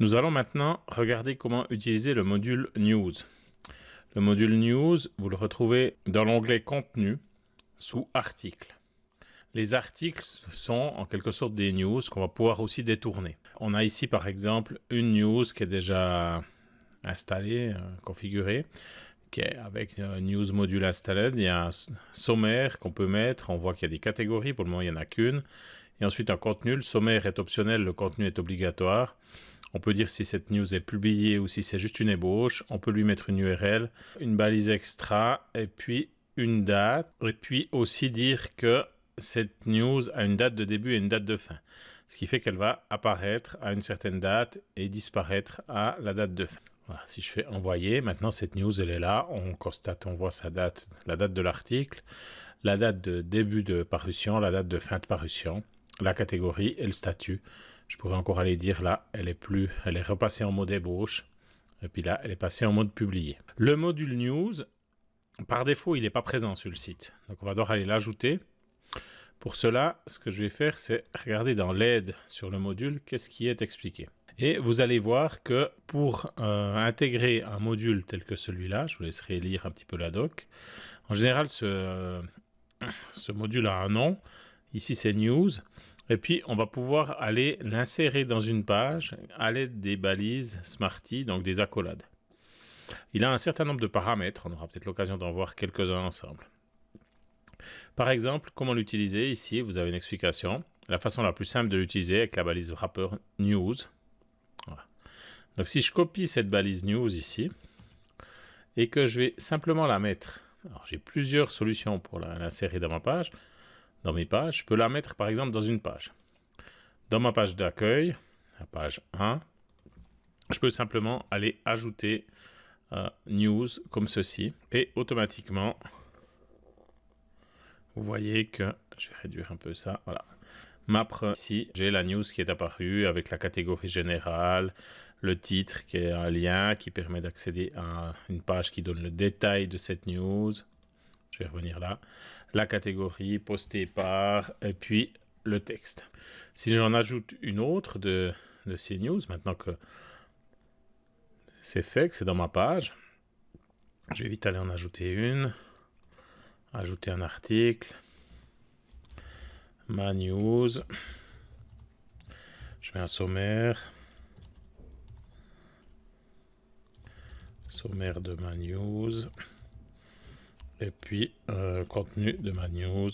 Nous allons maintenant regarder comment utiliser le module News. Le module News, vous le retrouvez dans l'onglet Contenu sous Articles. Les articles sont en quelque sorte des news qu'on va pouvoir aussi détourner. On a ici par exemple une news qui est déjà installée, configurée, qui est avec News Module Installed. Il y a un sommaire qu'on peut mettre. On voit qu'il y a des catégories. Pour le moment, il n'y en a qu'une. Et ensuite, un contenu. Le sommaire est optionnel. Le contenu est obligatoire. On peut dire si cette news est publiée ou si c'est juste une ébauche. On peut lui mettre une URL, une balise extra et puis une date. Et puis aussi dire que cette news a une date de début et une date de fin. Ce qui fait qu'elle va apparaître à une certaine date et disparaître à la date de fin. Voilà, si je fais envoyer, maintenant cette news elle est là, on constate, on voit sa date, la date de l'article, la date de début de parution, la date de fin de parution, la catégorie et le statut. Je pourrais encore aller dire là, elle est repassée en mode ébauche, et puis là, elle est passée en mode publié. Le module news, par défaut, il n'est pas présent sur le site, donc on va devoir aller l'ajouter. Pour cela, ce que je vais faire, c'est regarder dans l'aide sur le module, qu'est-ce qui est expliqué. Et vous allez voir que pour intégrer un module tel que celui-là, je vous laisserai lire un petit peu la doc. En général, ce module a un nom. Ici, c'est News. Et puis, on va pouvoir aller l'insérer dans une page à l'aide des balises Smarty, donc des accolades. Il a un certain nombre de paramètres. On aura peut-être l'occasion d'en voir quelques-uns ensemble. Par exemple, comment l'utiliser. Ici, vous avez une explication. La façon la plus simple de l'utiliser avec la balise wrapper News. Voilà. Donc si je copie cette balise news ici et que je vais simplement la mettre, alors j'ai plusieurs solutions pour l'insérer dans ma page, dans mes pages, je peux la mettre par exemple dans une page. Dans ma page d'accueil, la page 1, je peux simplement aller ajouter news comme ceci et automatiquement, vous voyez que, je vais réduire un peu ça, voilà. Ici, j'ai la news qui est apparue avec la catégorie générale, le titre qui est un lien qui permet d'accéder à une page qui donne le détail de cette news. Je vais revenir là. La catégorie postée par et puis le texte. Si j'en ajoute une autre de ces news, maintenant que c'est fait, que c'est dans ma page, je vais vite aller en ajouter une. Ajouter un article. Ma news. Je mets un sommaire. Sommaire de ma news. Et puis, contenu de ma news.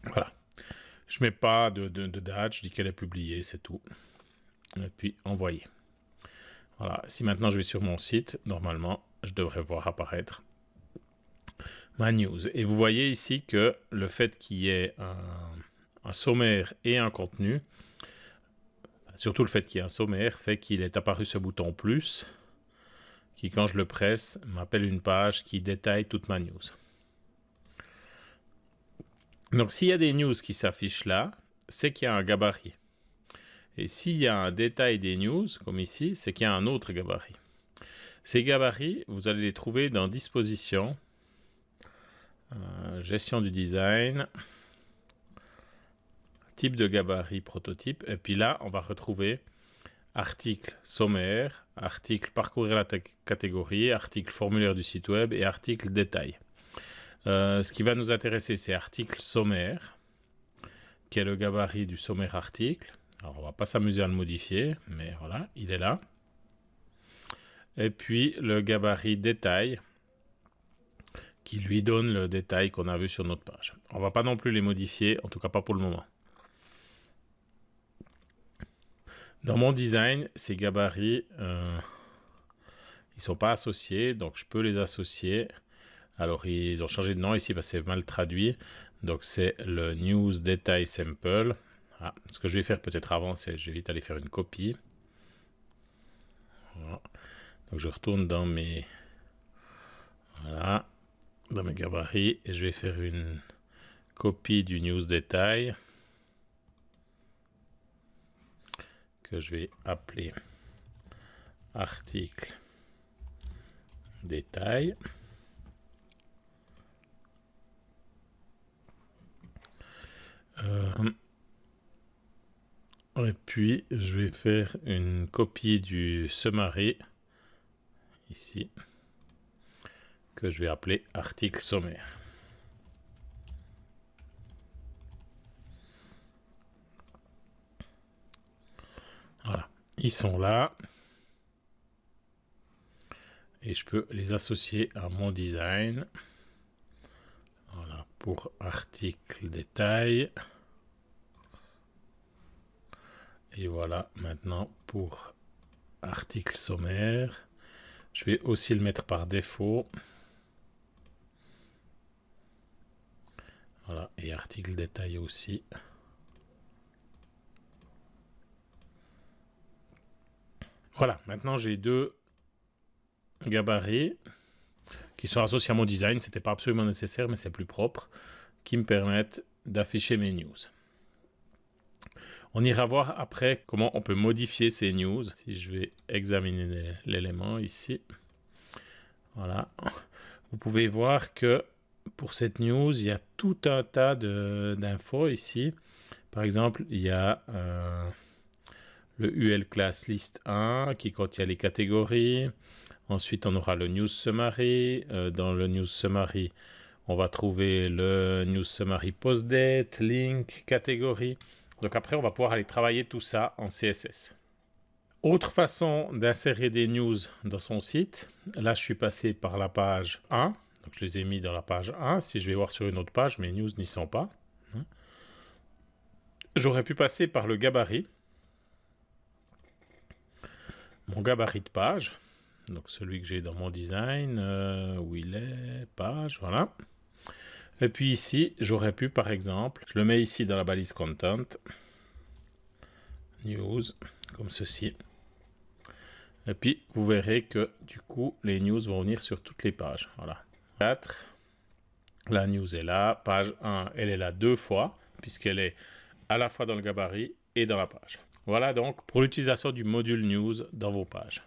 Voilà. Je mets pas de date, je dis qu'elle est publiée, c'est tout. Et puis, envoyer. Voilà. Si maintenant je vais sur mon site, normalement, je devrais voir apparaître ma news. Et vous voyez ici que le fait qu'il y ait un sommaire et un contenu, surtout le fait qu'il y ait un sommaire, fait qu'il est apparu ce bouton plus, qui quand je le presse, m'appelle une page qui détaille toute ma news. Donc s'il y a des news qui s'affichent là, c'est qu'il y a un gabarit. Et s'il y a un détail des news, comme ici, c'est qu'il y a un autre gabarit. Ces gabarits, vous allez les trouver dans Disposition, Gestion du design, Type de gabarit prototype, et puis là, on va retrouver article sommaire, article parcourir la catégorie, article formulaire du site web et article détail. Ce qui va nous intéresser, c'est article sommaire, qui est le gabarit du sommaire article. Alors, on va pas s'amuser à le modifier, mais voilà, il est là. Et puis, le gabarit détail, qui lui donne le détail qu'on a vu sur notre page. On va pas non plus les modifier, en tout cas pas pour le moment. Dans mon design, ces gabarits, ils sont pas associés, donc je peux les associer. Alors, ils ont changé de nom ici parce que c'est mal traduit. Donc, c'est le News Detail Sample. Ah, ce que je vais faire peut-être avant, c'est je vais vite aller faire une copie. Voilà. Donc, je retourne dans mes... Voilà. Dans mes gabarits. Et je vais faire une copie du News Detail. Que je vais appeler article détail. Et puis, je vais faire une copie du summary, ici, que je vais appeler article sommaire. Voilà, ils sont là. Et je peux les associer à mon design. Voilà, pour article détail. Et voilà, maintenant pour article sommaire. Je vais aussi le mettre par défaut. Voilà, et article détail aussi. Voilà, maintenant j'ai deux gabarits qui sont associés à mon design. C'était pas absolument nécessaire, mais c'est plus propre, qui me permettent d'afficher mes news. On ira voir après comment on peut modifier ces news. Si je vais examiner l'élément ici, voilà, vous pouvez voir que pour cette news, il y a tout un tas d'infos ici. Par exemple, il y a le UL Class List 1 qui contient les catégories. Ensuite, on aura le News Summary. Dans le News Summary, on va trouver le News Summary Post-Date, Link, catégorie. Donc après, on va pouvoir aller travailler tout ça en CSS. Autre façon d'insérer des news dans son site. Là, je suis passé par la page 1. Donc, je les ai mis dans la page 1. Si je vais voir sur une autre page, mes news n'y sont pas. J'aurais pu passer par le gabarit. Mon gabarit de page. Donc, celui que j'ai dans mon design. Où il est, page, voilà. Et puis ici, j'aurais pu, par exemple, je le mets ici dans la balise content. News, comme ceci. Et puis, vous verrez que, du coup, les news vont venir sur toutes les pages. Voilà. 4. La news est là. Page 1, elle est là 2 fois, puisqu'elle est à la fois dans le gabarit et dans la page. Voilà donc pour l'utilisation du module news dans vos pages.